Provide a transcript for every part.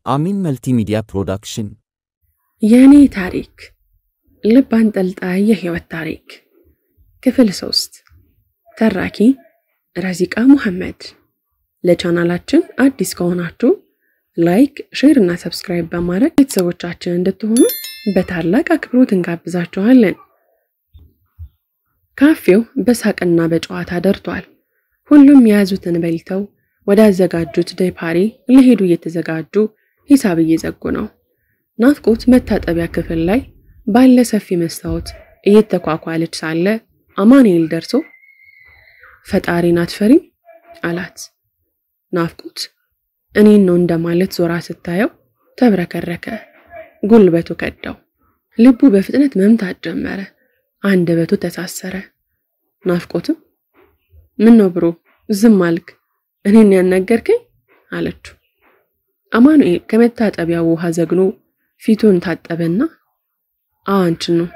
አሚን መልቲሚዲያ ፕሮዳክሽን የኔ ታሪክ ልብ አንጠልጣይ የህይወት ታሪክ ክፍል 3 ተራኪ ረዚቃ መሐመድ። ለቻናላችን አዲስ ከሆናችሁ ላይክ፣ ሼር እና ሰብስክራይብ በማድረግ ቤተሰቦቻችን እንድትሆኑ በታላቅ አክብሮት እንጋብዛችኋለን። ካፌው በሳቅና በጨዋታ ደርቷል። ሁሉም የያዙትን በልተው ወደ አዘጋጁት ዴፓሪ ለሄዱ እየተዘጋጁ ሂሳብ እየዘጉ ነው። ናፍቆት መታጠቢያ ክፍል ላይ ባለ ሰፊ መስታወት እየተኳኳለች ሳለ አማኑኤል ደርሶ ፈጣሪን አትፈሪም አላት። ናፍቆት እኔን ነው እንደማለት ዞራ ስታየው ተብረከረከ። ጉልበቱ ከዳው። ልቡ በፍጥነት መምታት ጀመረ። አንደበቱ ተሳሰረ። ናፍቆትም ምን ነው ብሮ ዝም አልክ? እኔን ያናገርከኝ አለችው። አማኑኤል ከመታጠቢያው ውሃ ዘግኖ ፊቱን ታጠበና አንቺን ነው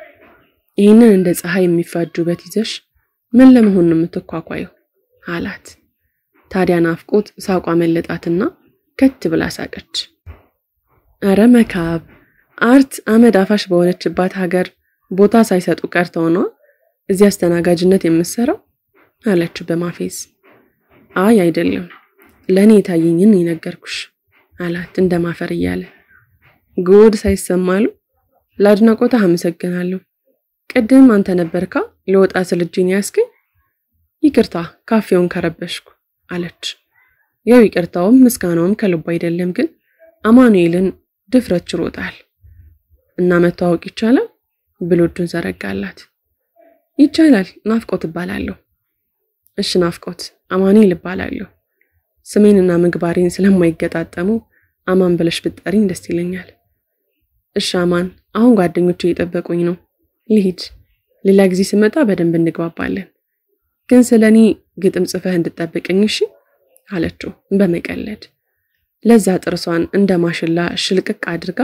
ይሄንን እንደ ፀሐይ የሚፋጁበት ይዘሽ ምን ለመሆን ነው የምትኳኳየው አላት። ታዲያ ናፍቆት ሳቋ መለጣትና ከት ብላ ሳቀች። አረ መካብ አርት አመድ አፋሽ በሆነችባት ሀገር ቦታ ሳይሰጡ ቀርተው ነው እዚህ አስተናጋጅነት የምትሰራው አለችው በማፌዝ። አይ አይደለም ለኔ ታየኝን ይነገርኩሽ አላት እንደማፈር እያለ። ጉድ ሳይሰማሉ ላድናቆታ አመሰግናለሁ። ቀደም አንተ ነበርካ ለወጣ ስልጅኝ ያስከኝ ይቅርታ ካፌውን ከረበሽኩ አለች። ያው ይቅርታውም ምስጋናውም ከልብ አይደለም፣ ግን አማኑኤልን ድፍረት ችሮታል እና መተዋወቅ ይቻላል ብሎ እጁን ዘረጋላት። ይቻላል ናፍቆት እባላለሁ። እሺ ናፍቆት አማኑኤል እባላለሁ። ስሜንና ምግባሬን ስለማይገጣጠሙ አማን ብለሽ ብትጠሪኝ ደስ ይለኛል። እሺ አማን፣ አሁን ጓደኞቼ እየጠበቁኝ ነው ልሂድ። ሌላ ጊዜ ስመጣ በደንብ እንግባባለን፣ ግን ስለኔ ግጥም ጽፈህ እንድትጠብቀኝ እሺ አለችው በመቀለድ። ለዛ ጥርሷን እንደ ማሽላ ሽልቅቅ አድርጋ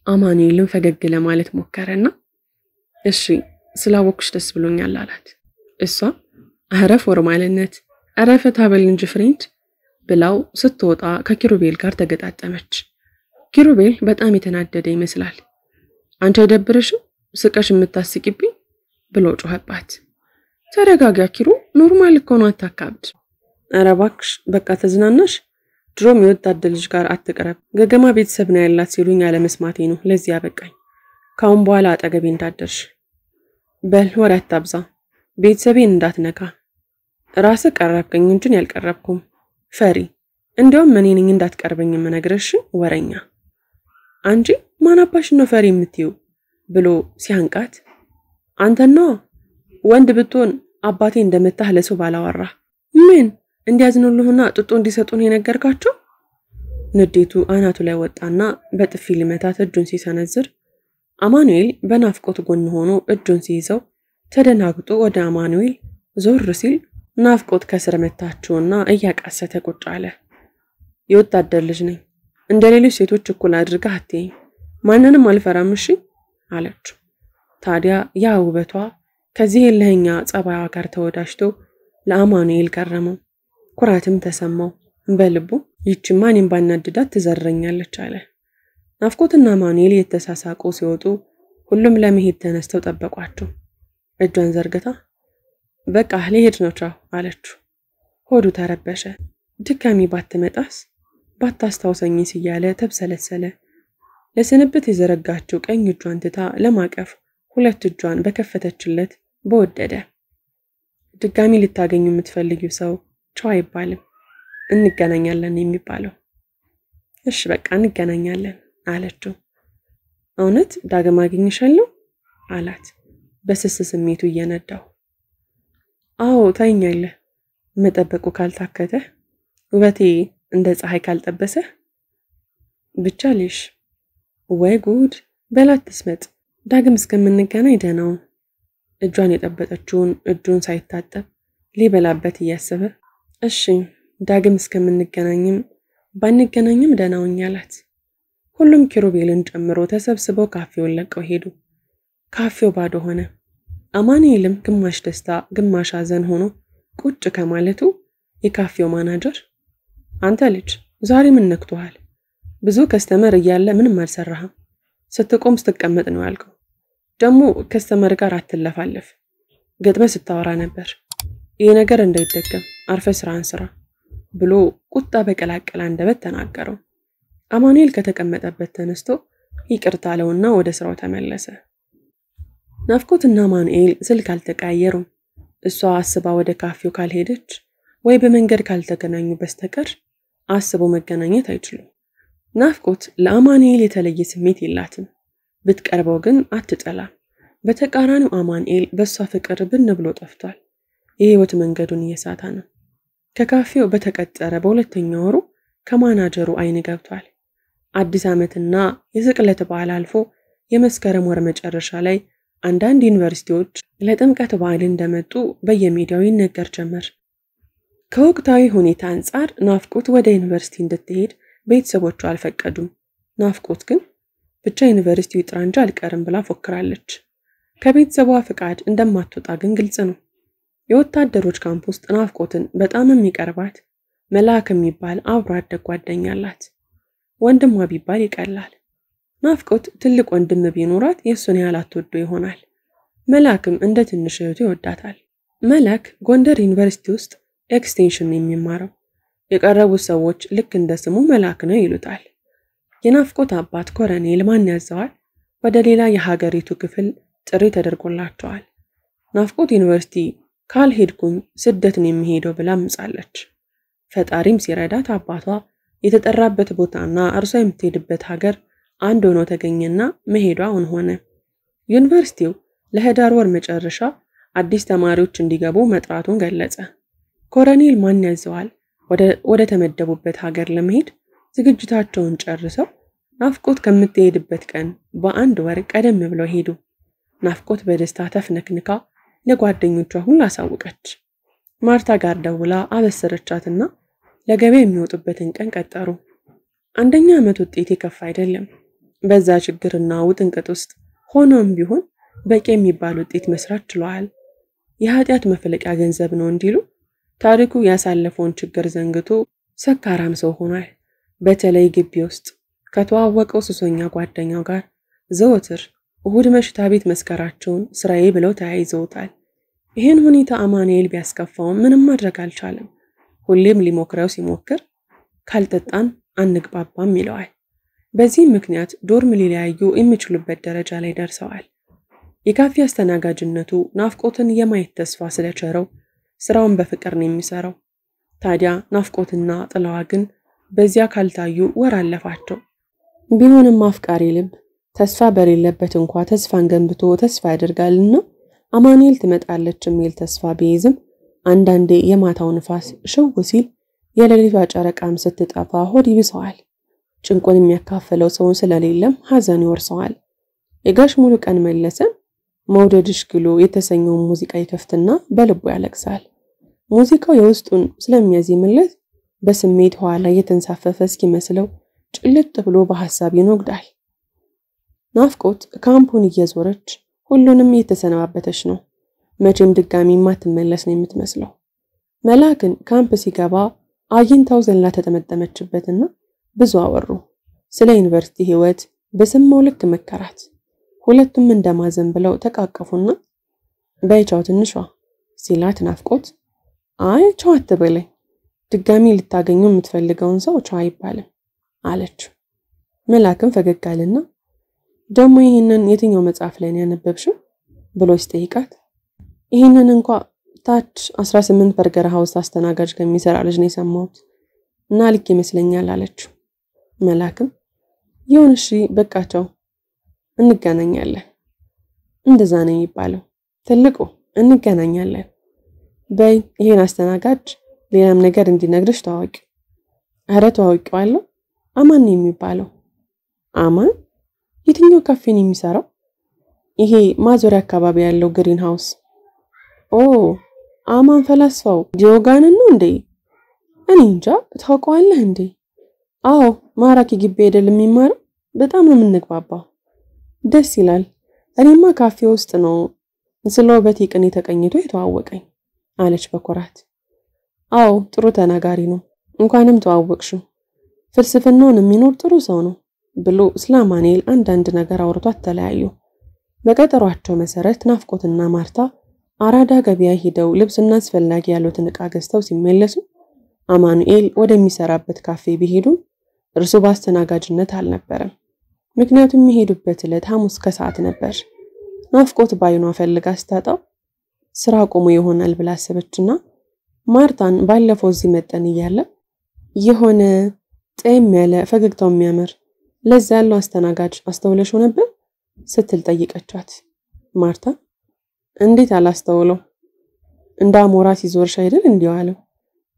አማኑኤልን ፈገግ ለማለት ሞከረና እሺ ስላወቅሽ ደስ ብሎኛል አላት። እሷ አረ ፎርማልነት አረ ፈታ በል እንጂ ፍሬንድ ብላው ስትወጣ ከኪሩቤል ጋር ተገጣጠመች። ኪሩቤል በጣም የተናደደ ይመስላል። አንቺ አይደብርሽም ስቀሽ የምታስቂብኝ ብሎ ጮኸባት። ተረጋጋ ኪሩ፣ ኖርማል እኮ ነው አታካብድ። አረ እባክሽ በቃ ተዝናናሽ። ድሮም የወጣት ልጅ ጋር አትቀረብ፣ ገገማ ቤተሰብ ነው ያላት ሲሉኝ አለመስማቴ ነው ለዚህ ያበቃኝ። ካሁን በኋላ አጠገቤ እንዳትደርሽ። በል ወሬ አታብዛ፣ ቤተሰቤን እንዳትነካ። ራስ ቀረብከኝ እንጂ ያልቀረብኩም ፈሪ። እንዴውም እኔ ነኝ እንዳትቀርበኝ የምነግርሽ ወረኛ። አንቺ ማን አባሽ ነው ፈሪ የምትይው ብሎ ሲያንቃት፣ አንተና ወንድ ብትሆን አባቴ እንደመታህ ለሰው ባላወራ ምን እንዲያዝኑልሁና ጡጦ እንዲሰጡን የነገርካቸው? ንዴቱ አናቱ ላይ ወጣና በጥፊ ሊመታት እጁን ሲሰነዝር አማኑኤል በናፍቆት ጎን ሆኖ እጁን ሲይዘው ተደናግጦ ወደ አማኑኤል ዞር ሲል ናፍቆት ከስር መታቸውና እያቃሰተ ቁጭ አለ። የወጣት ልጅ ነኝ፣ እንደሌሎች ሴቶች እኩል አድርጋ አትይኝ፣ ማንንም አልፈራም እሺ አለችው። ታዲያ ያ ውበቷ ከዚህ የለህኛ ጸባይዋ ጋር ተወዳጅቶ ለአማኑኤል ገረመው፣ ኩራትም ተሰማው። በልቡ ይቺማ እኔን ባናድዳት ትዘረኛለች አለ። ናፍቆትና አማኑኤል የተሳሳቁ ሲወጡ ሁሉም ለመሄድ ተነስተው ጠበቋቸው። እጇን ዘርግታ በቃ ልሄድ ነው ቻው አለችው። ሆዱ ተረበሸ። ድካሚ ባትመጣስ ባታስታውሰኝስ እያለ ተብሰለሰለ። ለስንብት የዘረጋችው ቀኝ እጇን ትታ ለማቀፍ ሁለት እጇን በከፈተችለት በወደደ። ድጋሚ ልታገኙ የምትፈልጊው ሰው ቻው አይባልም፣ እንገናኛለን የሚባለው። እሺ በቃ እንገናኛለን አለችው። እውነት ዳግም አግኝሻለሁ አላት በስስ ስሜቱ እየነዳው። አዎ ታይኛለህ፣ መጠበቁ ካልታከተ ውበቴ እንደ ፀሐይ ካልጠበሰ ብቻ ልሽ ወይ ጉድ በላት ትስመጥ። ዳግም እስከምንገናኝ ደህናው። እጇን የጠበጠችውን እጁን ሳይታጠብ ሊበላበት እያሰበ እሺ ዳግም እስከምንገናኝም ባንገናኝም ደህናውኝ አላት። ሁሉም ኪሩቤልን ጨምሮ ተሰብስበው ካፌውን ለቀው ሄዱ። ካፌው ባዶ ሆነ። አማኑኤልም ግማሽ ደስታ ግማሽ ሐዘን ሆኖ ቁጭ ከማለቱ የካፌው ማናጀር አንተ ልጅ ዛሬ ምን ነክቶሃል? ብዙ ከስተመር እያለ ምንም አልሰራህም። ስትቆም ስትቀመጥ ነው ያልከው። ደግሞ ከስተመር ጋር አትለፋለፍ። ገጥመ ስታወራ ነበር። ይሄ ነገር እንዳይደገም አርፈ ስራን ስራ ብሎ ቁጣ በቀላቀለ አንደበት ተናገረው። አማኑኤል ከተቀመጠበት ተነስቶ ይቅርታ አለውና ወደ ስራው ተመለሰ። ናፍቆትና አማኑኤል ስልክ አልተቀያየሩም። እሷ አስባ ወደ ካፌው ካልሄደች ወይ በመንገድ ካልተገናኙ በስተቀር አስቦ መገናኘት አይችሉም። ናፍቆት ለአማኑኤል የተለየ ስሜት የላትም። ብትቀርበው ግን አትጠላም። በተቃራኒው አማኑኤል በሷ ፍቅር ብን ብሎ ጠፍቷል። የህይወት መንገዱን እየሳታ ነው። ከካፌው በተቀጠረ በሁለተኛው ወሩ ከማናጀሩ አይን ገብቷል። አዲስ ዓመትና የስቅለት በዓል አልፎ የመስከረም ወር መጨረሻ ላይ አንዳንድ ዩኒቨርሲቲዎች ለጥምቀት በዓል እንደመጡ በየሚዲያው ይነገር ጀመር። ከወቅታዊ ሁኔታ አንጻር ናፍቆት ወደ ዩኒቨርሲቲ እንድትሄድ ቤተሰቦቿ አልፈቀዱም። ናፍቆት ግን ብቻ ዩኒቨርሲቲው ይጥራ እንጂ አልቀርም ብላ ፎክራለች። ከቤተሰቧ ፍቃድ እንደማትወጣ ግን ግልጽ ነው። የወታደሮች ካምፕ ውስጥ ናፍቆትን በጣም የሚቀርባት መልአክ የሚባል አብሮ አደግ ጓደኛ አላት። ወንድሟ ቢባል ይቀላል። ናፍቆት ትልቅ ወንድም ቢኖራት የሱን ያህል አትወዶ ይሆናል። መልአክም እንደ ትንሽ እህቱ ይወዳታል። መልአክ ጎንደር ዩኒቨርሲቲ ውስጥ ኤክስቴንሽን የሚማረው። የቀረቡት ሰዎች ልክ እንደ ስሙ መልአክ ነው ይሉታል። የናፍቆት አባት ኮሎኔል ማን ያዘዋል ወደ ሌላ የሀገሪቱ ክፍል ጥሪ ተደርጎላቸዋል። ናፍቆት ዩኒቨርሲቲ ካልሄድኩኝ ስደትን የሚሄደው ብላ ምጻለች። ፈጣሪም ሲረዳት አባቷ የተጠራበት ቦታና እርሷ የምትሄድበት ሀገር አንድ ሆኖ ተገኘና መሄዷን ሆነ። ዩኒቨርሲቲው ለህዳር ወር መጨረሻ አዲስ ተማሪዎች እንዲገቡ መጥራቱን ገለጸ። ኮሎኔል ማን ያዘዋል ወደ ተመደቡበት ሀገር ለመሄድ ዝግጅታቸውን ጨርሰው ናፍቆት ከምትሄድበት ቀን በአንድ ወር ቀደም ብለው ሄዱ። ናፍቆት በደስታ ተፍነክንካ ለጓደኞቿ ሁሉ አሳወቀች። ማርታ ጋር ደውላ አበሰረቻትና ለገበያ የሚወጡበትን ቀን ቀጠሩ። አንደኛ ዓመት ውጤት የከፋ አይደለም። በዛ ችግርና ውጥንቅጥ ውስጥ ሆኖም ቢሆን በቂ የሚባል ውጤት መስራት ችለዋል። የኃጢአት መፈለቂያ ገንዘብ ነው እንዲሉ ታሪኩ ያሳለፈውን ችግር ዘንግቶ ሰካራም ሰው ሆኗል። በተለይ ግቢ ውስጥ ከተዋወቀው ሱሰኛ ጓደኛው ጋር ዘወትር እሁድ መሽታ ቤት መስከራቸውን ስራዬ ብለው ተያይዘውታል። ይሄን ሁኔታ አማኑኤል ቢያስከፋው ምንም ማድረግ አልቻለም። ሁሌም ሊሞክረው ሲሞክር ካልጠጣን አንግባባም ይለዋል። በዚህ ምክንያት ዶርም ሊለያዩ የሚችሉበት ደረጃ ላይ ደርሰዋል። የካፌ አስተናጋጅነቱ ናፍቆትን የማየት ተስፋ ስለቸረው ስራውን በፍቅር ነው የሚሰራው። ታዲያ ናፍቆትና ጥላዋ ግን በዚያ ካልታዩ ወር አለፋቸው። ቢሆንም አፍቃሪ ልብ ተስፋ በሌለበት እንኳን ተስፋን ገንብቶ ተስፋ ያደርጋልና አማኑኤል ትመጣለች የሚል ተስፋ ቢይዝም አንዳንዴ የማታው ንፋስ ሽው ሲል የሌሊቷ ጨረቃም ስትጠፋ ሆድ ይብሰዋል። ጭንቁን የሚያካፍለው ሰው ስለሌለም ሐዘን ይወርሰዋል። የጋሽ ሙሉ ቀን መለሰን መውደድሽ ግሎ የተሰኘውን ሙዚቃ ይከፍትና በልቡ ያለቅሳል። ሙዚቃው የውስጡን ስለሚያዚምለት በስሜት ኋላ የተንሳፈፈ እስኪመስለው ጭልጥ ብሎ በሐሳብ ይኖግዳል። ናፍቆት ካምፑን እየዞረች ሁሉንም እየተሰናበተች ነው። መቼም ድጋሚ ማትመለስ ነው የምትመስለው። መልአክን ካምፕ ሲገባ አግኝታው ዘላ ተጠመጠመችበትና ብዙ አወሩ። ስለ ዩኒቨርሲቲ ህይወት በሰማው ልክ መከራት። ሁለቱም እንደማዘን ብለው ተቃቀፉና በይቻው ትንሿ ሲላት ናፍቆት አይ ቻው አትበለኝ፣ ድጋሚ ልታገኙ የምትፈልገውን ሰው ቻው አይባልም አለች። መልአክም ፈገግ አለና ደሞ ይሄንን የትኛው መጽሐፍ ላይ ነው ያነበብሽው ብሎ ሲጠይቃት ይሄንን እንኳን ታች 18 በርገር ሃውስ አስተናጋጅ ከሚሰራ ልጅ ነው የሰማሁት እና ልክ ይመስለኛል አለች። መልአክም ይሁን እሺ በቃቸው እንገናኛለን። እንደዛ ነው የሚባለው ትልቁ እንገናኛለን። በይ ይሄን አስተናጋጅ ሌላም ነገር እንዲነግርሽ ታዋቂ። አረ ታዋቂዋለሁ። አማን ነው የሚባለው። አማን የትኛው ካፌ ነው የሚሰራው? ይሄ ማዞሪያ አካባቢ ያለው ግሪን ሃውስ። ኦ አማን ፈላስፋው ዲዮጋን ነው እንዴ? እኔ እንጃ ታውቀዋለህ እንዴ? አዎ ማራኪ ግቢ አይደለም የሚማረው። በጣም ነው የምንግባባው። ደስ ይላል። እኔማ ካፌ ውስጥ ነው ስለውበት ቅኔ ተቀኝቶ የተዋወቀኝ አለች በኩራት። አዎ ጥሩ ተናጋሪ ነው። እንኳንም ተዋወቅሽው። ፍልስፍናውን የሚኖር ጥሩ ሰው ነው ብሎ ስለ አማኑኤል አንዳንድ ነገር አውርቷት ተለያዩ። በቀጠሯቸው መሰረት ናፍቆትና ማርታ አራዳ ገበያ ሄደው ልብስና አስፈላጊ ያሉትን ዕቃ ገዝተው ሲመለሱ አማኑኤል ወደሚሰራበት ካፌ ቢሄዱም እርሱ በአስተናጋጅነት አልነበረም። ምክንያቱም የሚሄዱበት ዕለት ሐሙስ ከሰዓት ነበር። ናፍቆት ባይኗ ፈልጋ ስታጣው ስራ ቆሞ ይሆናል ብላ አሰበችና ማርታን ባለፈው እዚህ መጠን እያለ የሆነ ጤም ያለ ፈገግታው የሚያምር ለዛ ያለው አስተናጋጅ አስተውለሽው ነበር ስትል ጠይቀቻት። ማርታ እንዴት አላስተውለው? እንደ አሞራ ሲዞርሽ አይደል እንዲዋለው?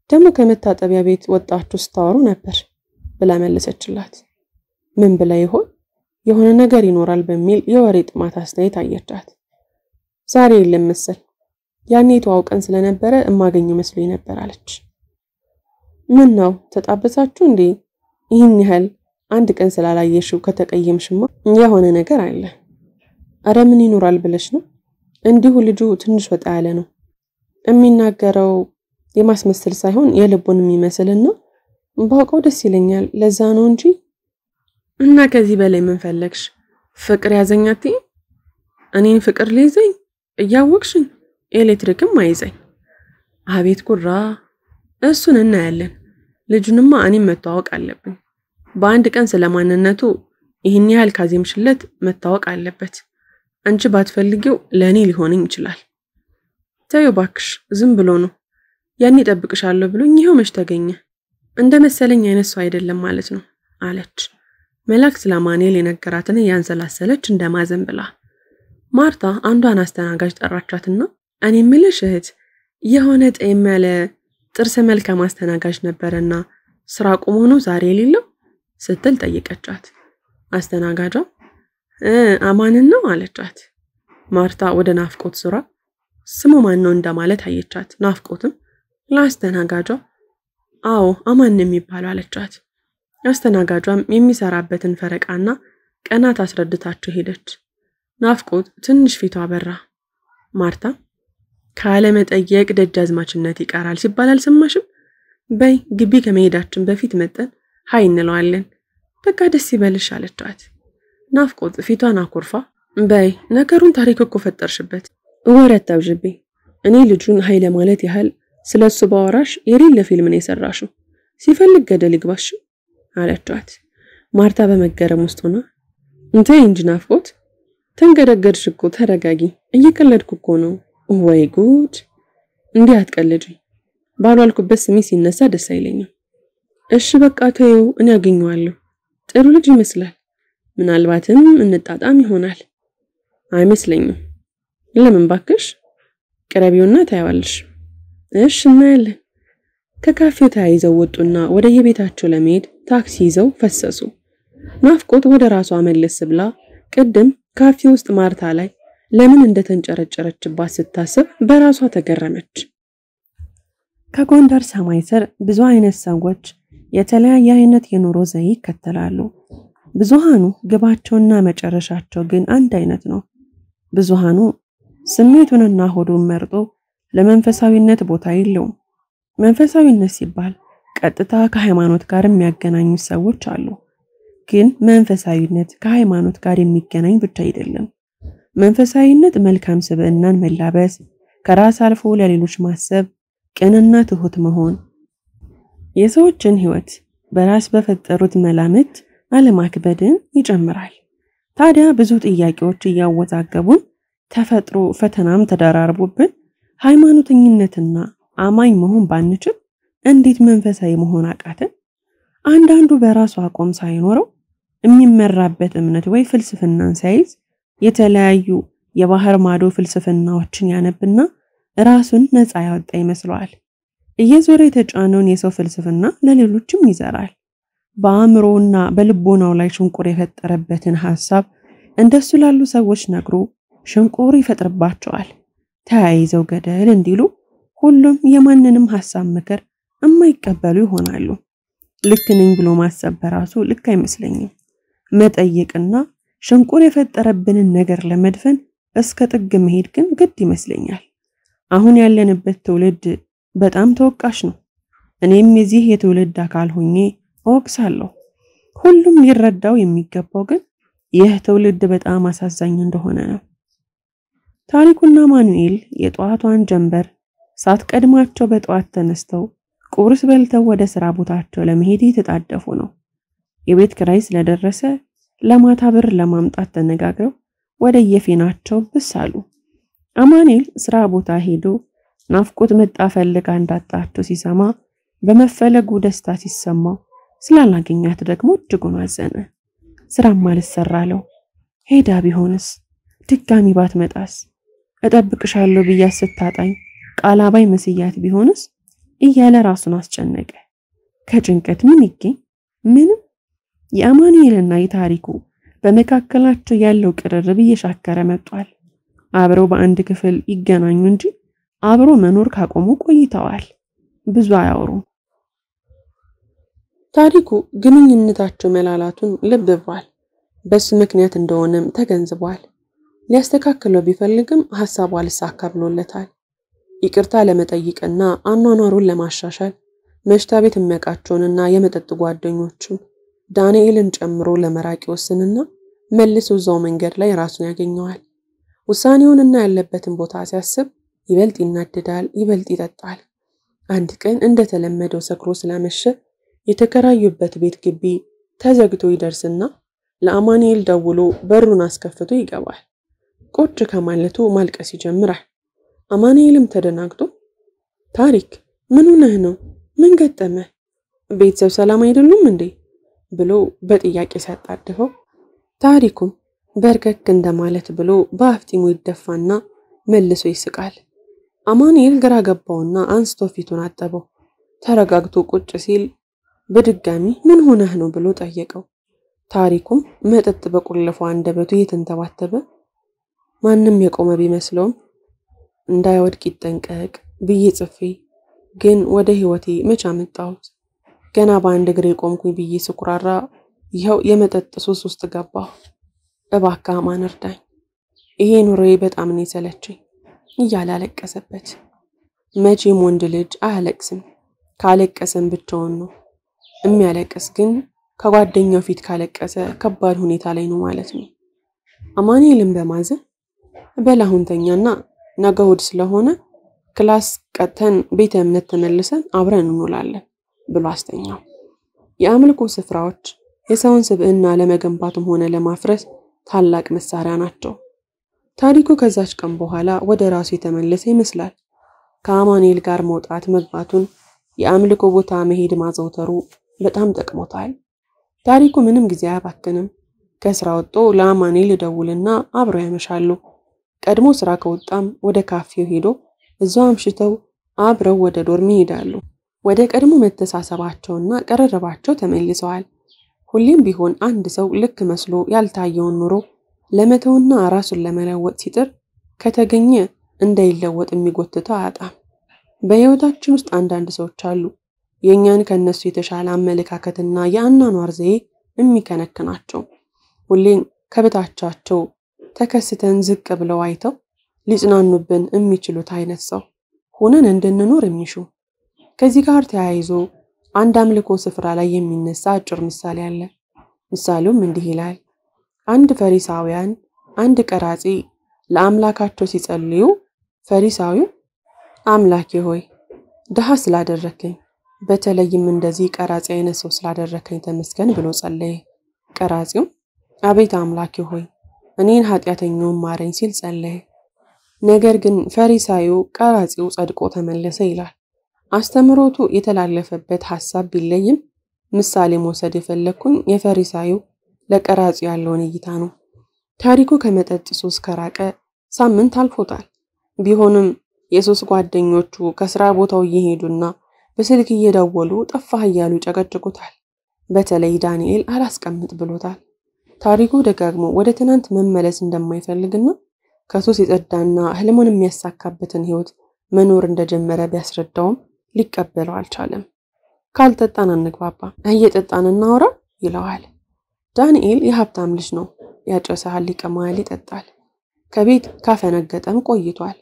ደግሞ ከመታጠቢያ ቤት ወጣችሁ ስታወሩ ነበር ብላ መለሰችላት። ምን ብላ ይሆን? የሆነ ነገር ይኖራል በሚል የወሬ ጥማት አስተያየት አየቻት። ዛሬ የለም መሰል ያኔ ተዋውቀን ስለነበረ እማገኘው መስሎኝ ነበር አለች። ምን ነው ተጣበሳችሁ እንዴ? ይህን ያህል አንድ ቀን ስላላየሽው ከተቀየምሽማ የሆነ ነገር አለ። አረ ምን ይኖራል ብለሽ ነው? እንዲሁ ልጁ ትንሽ ወጣ ያለ ነው የሚናገረው የማስመሰል ሳይሆን የልቡን የሚመስልና ባውቀው ደስ ይለኛል ለዛ ነው እንጂ። እና ከዚህ በላይ ምን ፈለግሽ? ፍቅር ያዘኛት? እኔን ፍቅር ሊይዘኝ እያወቅሽኝ ኤሌክትሪክም አይዘኝ። አቤት ኩራ! እሱን እናያለን። ልጁንማ እኔም መተዋወቅ አለብኝ። በአንድ ቀን ስለማንነቱ ይህን ያህል ካዜምሽለት መታወቅ አለበት። አንቺ ባትፈልጊው ለኔ ሊሆንኝ ይችላል። ተይው ባክሽ፣ ዝም ብሎ ነው። ያኔ ጠብቅሻለሁ ብሎኝ ይሄው መች ተገኘ። እንደ መሰለኝ አይነት ሰው አይደለም ማለት ነው አለች። መላክ ስለ አማኑኤል የነገራትን ያንሰላሰለች እንደማዘን ብላ። ማርታ አንዷን አስተናጋጅ ጠራቻትና እኔ የምልሽ እህት የሆነ ጤም ያለ ጥርስ መልካም አስተናጋጅ ነበርና ስራ ቆሞ ነው ዛሬ የሌለው ስትል ጠይቀቻት። አስተናጋጇ አማንን ነው አለቻት። ማርታ ወደ ናፍቆት ዙራ ስሙ ማን ነው እንደማለት አየቻት። ናፍቆትም ለአስተናጋጇ አዎ አማን የሚባለው አለቻት። አስተናጋጇም የሚሰራበትን ፈረቃና ቀናት አስረድታቸው ሄደች። ናፍቆት ትንሽ ፊቷ አበራ። ማርታ ካለ መጠየቅ ደጃዝማችነት ይቀራል ሲባል አልሰማሽም? በይ ግቢ ከመሄዳችን በፊት መጠን ሃይ እንለዋለን። በቃ ደስ ይበልሽ አለቻት። ናፍቆት ፊቷን አኩርፋ በይ ነገሩን ታሪክ እኮ ፈጠርሽበት። ወረት ታውጅብኝ። እኔ ልጁን ሃይ ለማለት ያህል ስለሱ ባወራሽ የሌለ ፊልም ነው የሰራሽው። ሲፈልግ ገደል ይግባሽ አለቻት። ማርታ በመገረም ውስጥ ሆና እንተይ እንጂ ናፍቆት ተንገደገድሽ እኮ ተረጋጊ። እየቀለድኩ እኮ ነው። ወይ ጉድ! እንዲህ አትቀልጂ። ባሏልኩበት ስሜ ሲነሳ ደስ አይለኝም። እሺ በቃ ተይው፣ እኔ አገኘዋለሁ። ጥሩ ልጅ ይመስላል። ምናልባትም እንጣጣም ይሆናል። አይመስለኝም። ለምን ባክሽ? ቀረቢውና ታያዋለሽ። እሺ እናያለን። ከካፌው ተያይዘው ወጡና ወደ የቤታቸው ለመሄድ ታክሲ ይዘው ፈሰሱ። ናፍቆት ወደ ራሷ መለስ ብላ ቅድም ካፌ ውስጥ ማርታ ላይ ለምን እንደተንጨረጨረችባት ስታስብ በራሷ ተገረመች። ከጎንደር ሰማይ ስር ብዙ አይነት ሰዎች የተለያየ አይነት የኑሮ ዘዬ ይከተላሉ። ብዙሃኑ ግባቸውና መጨረሻቸው ግን አንድ አይነት ነው። ብዙሃኑ ስሜቱንና ሆዱን መርጦ ለመንፈሳዊነት ቦታ የለውም። መንፈሳዊነት ሲባል ቀጥታ ከሃይማኖት ጋር የሚያገናኙ ሰዎች አሉ። ግን መንፈሳዊነት ከሃይማኖት ጋር የሚገናኝ ብቻ አይደለም። መንፈሳዊነት መልካም ስብዕናን መላበስ፣ ከራስ አልፎ ለሌሎች ማሰብ፣ ቅንና ትሁት መሆን፣ የሰዎችን ህይወት በራስ በፈጠሩት መላምት አለማክበድን ይጨምራል። ታዲያ ብዙ ጥያቄዎች እያወዛገቡን ተፈጥሮ ፈተናም ተደራርቦብን ሃይማኖተኝነትና አማኝ መሆን ባንችል እንዴት መንፈሳዊ መሆን አቃተን? አንዳንዱ በራሱ አቋም ሳይኖረው የሚመራበት እምነት ወይ ፍልስፍናን ሳይዝ የተለያዩ የባህር ማዶ ፍልስፍናዎችን ያነብና ራሱን ነፃ ያወጣ ይመስለዋል። እየዞረ የተጫነውን የሰው ፍልስፍና ለሌሎችም ይዘራል። በአእምሮና በልቦናው ላይ ሽንቁር የፈጠረበትን ሐሳብ እንደሱ ላሉ ሰዎች ነግሮ ሽንቁር ይፈጥርባቸዋል። ተያይዘው ገደል እንዲሉ ሁሉም የማንንም ሐሳብ ምክር የማይቀበሉ ይሆናሉ። ልክ ነኝ ብሎ ማሰብ በራሱ ልክ አይመስለኝም። መጠየቅና ሽንቁር የፈጠረብንን ነገር ለመድፈን እስከ ጥግ መሄድ ግን ግድ ይመስለኛል። አሁን ያለንበት ትውልድ በጣም ተወቃሽ ነው። እኔም የዚህ የትውልድ አካል ሆኜ እወቅሳለሁ። ሁሉም ሊረዳው የሚገባው ግን ይህ ትውልድ በጣም አሳዛኝ እንደሆነ ነው። ታሪኩና ማኑኤል የጧቷን ጀንበር ሳትቀድማቸው በጧት ተነስተው ቁርስ በልተው ወደ ስራ ቦታቸው ለመሄድ የተጣደፉ ነው። የቤት ኪራይ ስለደረሰ ለማታ ብር ለማምጣት ተነጋግረው ወደ የፊናቸው ብስ አሉ። አማኑኤል ስራ ቦታ ሄዶ ናፍቆት መጣ ፈልጋ እንዳጣቸው ሲሰማ በመፈለጉ ደስታ ሲሰማው ስላላገኛት ደግሞ እጅጉን አዘነ። ስራም አልሰራለው። ሄዳ ቢሆንስ? ድጋሚ ባትመጣስ? እጠብቅሻለሁ ብያት ስታጣኝ ቃላባይ መስያት ቢሆንስ እያለ ራሱን አስጨነቀ። ከጭንቀት ምን ይገኝ? ምንም። የአማኑኤልና የታሪኩ በመካከላቸው ያለው ቅርርብ እየሻከረ መጥቷል። አብረው በአንድ ክፍል ይገናኙ እንጂ አብሮ መኖር ካቆሙ ቆይተዋል። ብዙ አያወሩም። ታሪኩ ግንኙነታቸው መላላቱን ልብ ብሏል። በሱ ምክንያት እንደሆነም ተገንዝቧል። ሊያስተካክለው ቢፈልግም ሐሳቡ አልሳካ ብሎለታል። ይቅርታ ለመጠየቅና አኗኗሩን ለማሻሻል መሽታ ቤት የሚያውቃቸውንና የመጠጥ ጓደኞቹን ዳንኤልን ጨምሮ ለመራቅ ይወስንና መልሶ እዛው መንገድ ላይ ራሱን ያገኘዋል። ውሳኔውንና ያለበትን ቦታ ሲያስብ ይበልጥ ይናደዳል፣ ይበልጥ ይጠጣል። አንድ ቀን እንደተለመደው ሰክሮ ስላመሸ የተከራዩበት ቤት ግቢ ተዘግቶ ይደርስና ለአማኑኤል ደውሎ በሩን አስከፍቶ ይገባል። ቁጭ ከማለቱ ማልቀስ ይጀምራል። አማኑኤልም ተደናግጦ ታሪክ ምን ሆነህ ነው? ምን ገጠመህ? ቤተሰብ ሰላም አይደሉም እንዴ? ብሎ በጥያቄ ሲያጣድፈው ታሪኩም በርከክ እንደማለት ብሎ በአፍጢሙ ይደፋና መልሶ ይስቃል። አማኑኤል ግራ ገባውና አንስቶ ፊቱን አጠበው። ተረጋግቶ ቁጭ ሲል በድጋሚ ምን ሆነህ ነው ብሎ ጠየቀው። ታሪኩም መጠጥ በቁልፈው አንደበቱ እየተንተባተበ ማንም የቆመ ቢመስለውም እንዳይወድቅ ይጠንቀቅ ብዬ ጽፌ ግን ወደ ህይወቴ መቼ አመጣሁት? ገና በአንድ እግሬ ቆምኩኝ ብዬ ስኩራራ ይኸው የመጠጥ ሱስ ውስጥ ገባሁ። እባክህ አማን እርዳኝ። ይሄ ኑሮዬ በጣም ነው የሰለቸኝ እያለ አለቀሰበት። መቼም ወንድ ልጅ አያለቅስም፣ ካለቀሰም ብቻውን ነው። የሚያለቅስ ግን ከጓደኛው ፊት ካለቀሰ ከባድ ሁኔታ ላይ ነው ማለት ነው። አማኑኤልን በማዘን በላሁን ተኛና ነገ እሑድ ስለሆነ ክላስ ቀጥተን ቤተ እምነት ተመልሰን አብረን እንውላለን ብሎ አስተኛው። የአምልኮ ስፍራዎች የሰውን ስብዕና ለመገንባትም ሆነ ለማፍረስ ታላቅ መሳሪያ ናቸው። ታሪኩ ከዛች ቀን በኋላ ወደ ራሱ የተመለሰ ይመስላል። ከአማኑኤል ጋር መውጣት መግባቱን፣ የአምልኮ ቦታ መሄድ ማዘውተሩ በጣም ጠቅሞታል። ታሪኩ ምንም ጊዜ አያባክንም። ከስራ ወጥቶ ለአማኑኤል ይደውልና አብረው ያመሻሉ። ቀድሞ ስራ ከወጣም ወደ ካፌው ሄዶ እዛው አምሽተው አብረው ወደ ዶርም ይሄዳሉ። ወደ ቀድሞ መተሳሰባቸውና ቀረረባቸው ተመልሰዋል። ሁሌም ቢሆን አንድ ሰው ልክ መስሎ ያልታየውን ኑሮ ለመተውና ራሱን ለመለወጥ ሲጥር ከተገኘ እንዳይለወጥ የሚጎትተው አያጣም። በህይወታችን ውስጥ አንዳንድ ሰዎች አሉ የኛን ከነሱ የተሻለ አመለካከትና የአኗኗር ዘዬ የሚከነክናቸው። ሁሌም ከበታቻቸው ተከስተን ዝቅ ብለው አይተው ሊጽናኑብን የሚችሉት አይነት ሰው ሆነን እንድንኖር የሚሹ። ከዚህ ጋር ተያይዞ አንድ አምልኮ ስፍራ ላይ የሚነሳ አጭር ምሳሌ አለ። ምሳሌውም እንዲህ ይላል። አንድ ፈሪሳውያን አንድ ቀራጺ ለአምላካቸው ሲጸልዩ ፈሪሳዊው አምላኬ ሆይ ደሃ ስላደረከኝ በተለይም እንደዚህ ቀራጺ አይነት ሰው ስላደረከኝ ተመስገን ብሎ ጸለየ። ቀራጺው አቤት አምላኬ ሆይ እኔን ኃጢአተኛውን ማረኝ ሲል ጸለየ። ነገር ግን ፈሪሳዊው ቀራጺው ጸድቆ ተመለሰ ይላል። አስተምሮቱ የተላለፈበት ሐሳብ ቢለይም ምሳሌ መውሰድ የፈለኩኝ የፈሪሳዊው ለቀራጺው ያለውን እይታ ነው። ታሪኩ ከመጠጥ ሱስ ከራቀ ሳምንት አልፎታል። ቢሆንም የሶስት ጓደኞቹ ከስራ ቦታው እየሄዱና በስልክ እየደወሉ ጠፋህ እያሉ ይጨቀጭቁታል። በተለይ ዳንኤል አላስቀምጥ ብሎታል። ታሪኩ ደጋግሞ ወደ ትናንት መመለስ እንደማይፈልግና ከሱስ የጸዳና ህልሙን የሚያሳካበትን ህይወት መኖር እንደጀመረ ቢያስረዳውም ሊቀበለው አልቻለም። ካልጠጣን አንግባባ፣ እየጠጣን እናውራ ይለዋል። ዳንኤል የሀብታም ልጅ ነው። ያጨሳል፣ ይቀማል፣ ይጠጣል። ከቤት ካፈነገጠም ቆይቷል።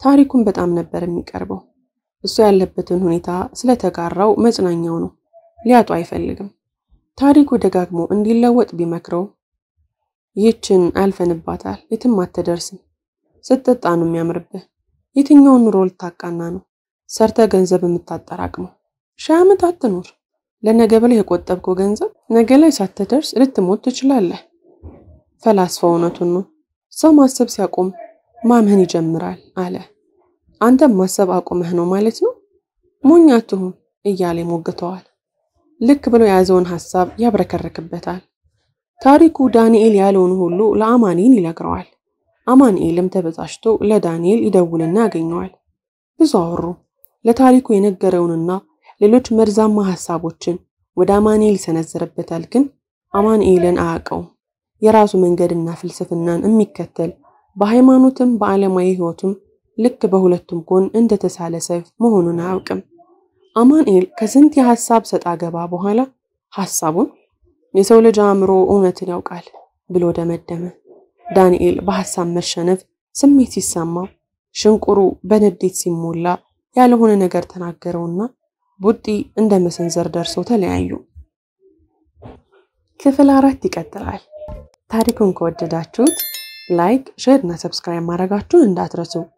ታሪኩን በጣም ነበር የሚቀርበው። እሱ ያለበትን ሁኔታ ስለተጋራው መጽናኛው ነው። ሊያጡ አይፈልግም። ታሪኩ ደጋግሞ እንዲለወጥ ቢመክረው ይህችን አልፈንባታል፣ የትም አትደርስም፣ ስትጠጣ ነው የሚያምርብህ፣ የትኛውን ኑሮ ልታቃና ነው፣ ሰርተ ገንዘብ የምታጠራቅመው፣ ሺህ ዓመት አትኖር፣ ለነገ ብለህ የቆጠብከው ገንዘብ ነገ ላይ ሳትደርስ ልትሞት ትችላለህ። ፈላስፋው እውነቱን ነው። ሰው ማሰብ ሲያቆም ማመን ይጀምራል አለ። አንተም ማሰብ አቆመህ ነው ማለት ነው? ሞኝ አትሁን እያለ ሞግተዋል። ልክ ብሎ የያዘውን ሐሳብ ያብረከረክበታል። ታሪኩ ዳንኤል ያለውን ሁሉ ለአማኑኤል ይነግረዋል። አማኑኤልም ተበሳጭቶ ለዳንኤል ይደውልና ያገኘዋል። ብዙ አወሩ። ለታሪኩ የነገረውንና ሌሎች መርዛማ ሐሳቦችን ወደ አማኑኤል ይሰነዝርበታል። ግን አማኑኤልን አያውቀውም። የራሱ መንገድና ፍልስፍናን የሚከተል በሃይማኖትም በዓለማዊ ሕይወቱም ልክ በሁለቱም ጎን እንደተሳለ ሰይፍ መሆኑን አያውቅም። አማኑኤል ከስንት የሐሳብ ሰጣ ገባ በኋላ ሐሳቡን የሰው ልጅ አእምሮ እውነትን ያውቃል ብሎ ደመደመ። ዳንኤል በሐሳብ መሸነፍ ስሜት ሲሰማው ሽንቁሩ በንዴት ሲሞላ ያልሆነ ነገር ተናገረውና ቡጢ እንደ መሰንዘር ደርሶ ተለያዩ። ክፍል 4 ይቀጥላል። ታሪኩን ከወደዳችሁት ላይክ፣ ሼር እና ሰብስክራይብ ማድረጋችሁን እንዳትረሱ።